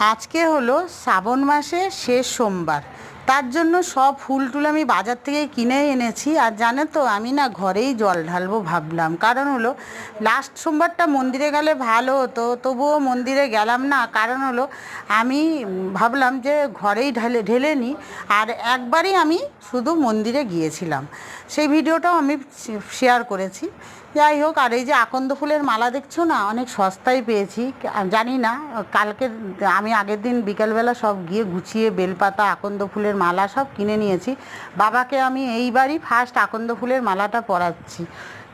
আজকে হলো শ্রাবণ মাসের শেষ সোমবার, তার জন্য সব ফুল টুল আমি বাজার থেকে কিনে এনেছি। আর জানো তো, আমি না ঘরেই জল ঢালবো ভাবলাম, কারণ হলো লাস্ট সোমবারটা মন্দিরে গেলে ভালো হতো, তবুও মন্দিরে গেলাম না। কারণ হলো আমি ভাবলাম যে ঘরেই ঢেলে নিই। আর একবারই আমি শুধু মন্দিরে গিয়েছিলাম, সেই ভিডিওটাও আমি শেয়ার করেছি। যাই হোক, আর এই যে আকন্দ ফুলের মালা দেখছো না, অনেক সস্তায় পেয়েছি। জানি না, কালকে আমি আগের দিন বিকেলবেলা সব গিয়ে গুছিয়ে বেলপাতা, আকন্দ ফুলের মালা সব কিনে নিয়েছি। বাবাকে আমি এইবারই ফার্স্ট আকন্দ ফুলের মালাটা পরাচ্ছি।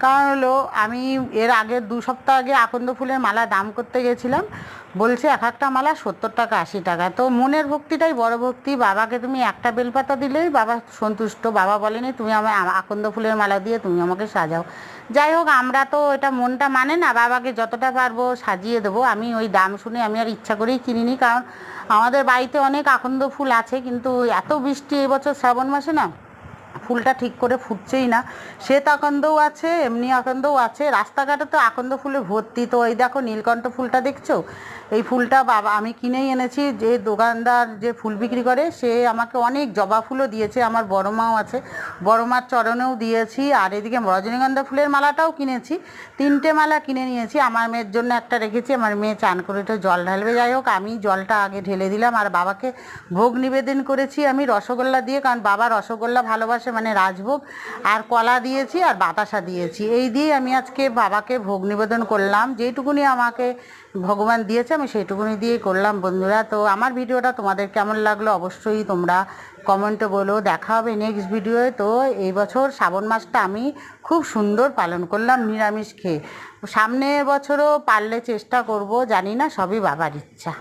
কারণ হলো আমি এর আগের 2 সপ্তাহ আগে আকন্দ ফুলের মালা দাম করতে গেছিলাম, বলছে এক একটা মালা 70 টাকা 80 টাকা। তো মনের ভক্তিটাই বড় ভক্তি। বাবাকে তুমি একটা বেলপাতা দিলেই বাবা সন্তুষ্ট। বাবা বলেনি তুমি আমার আকন্দ ফুলের মালা দিয়ে তুমি আমাকে সাজাও। যাই হোক, আমরা তো এটা মনটা মানে না, বাবাকে যতটা পারবো সাজিয়ে দেবো। আমি ওই দাম শুনে আমি আর ইচ্ছা করেই কিনিনি, কারণ আমাদের বাড়িতে অনেক আকন্দ ফুল আছে, কিন্তু এত বৃষ্টি এবছর শ্রাবণ মাসে না, ফুলটা ঠিক করে ফুটছেই না। শ্বেত আকন্দও আছে, এমনি আকন্দও আছে, রাস্তাঘাটে তো আকন্দ ফুলে ভর্তি। তো এই দেখো নীলকণ্ঠ ফুলটা দেখছো, এই ফুলটা বাবা আমি কিনেই এনেছি। যে দোকানদার যে ফুল বিক্রি করে সে আমাকে অনেক জবা ফুলও দিয়েছে, আমার বড় মাও আছে, বড় মার চরণেও দিয়েছি। আর এদিকে রজনীগন্ধা ফুলের মালাটাও কিনেছি, 3টে মালা কিনে নিয়েছি। আমার মেয়ের জন্য একটা রেখেছি, আমার মেয়ে চান করে তো জল ঢালবে। যাই হোক, আমি জলটা আগে ঢেলে দিলাম। আর বাবাকে ভোগ নিবেদন করেছি আমি রসগোল্লা দিয়ে, কারণ বাবা রসগোল্লা ভালোবাসে, মানে রাজভোগ। আর কলা দিয়েছি আর বাতাসা দিয়েছি, এই দিয়ে আমি আজকে বাবাকে ভোগ নিবেদন করলাম। যেইটুকুনি আমাকে ভগবান দিয়েছে আমি সেইটুকুনি দিয়েই করলাম। বন্ধুরা, তো আমার ভিডিওটা তোমাদের কেমন লাগলো অবশ্যই তোমরা কমেন্টে বলো। দেখা হবে নেক্সট ভিডিওয়ে। তো এই বছর শ্রাবণ মাসটা আমি খুব সুন্দর পালন করলাম নিরামিষ খেয়ে। সামনের বছরও পারলে চেষ্টা করব, জানি না, সবই বাবার ইচ্ছা।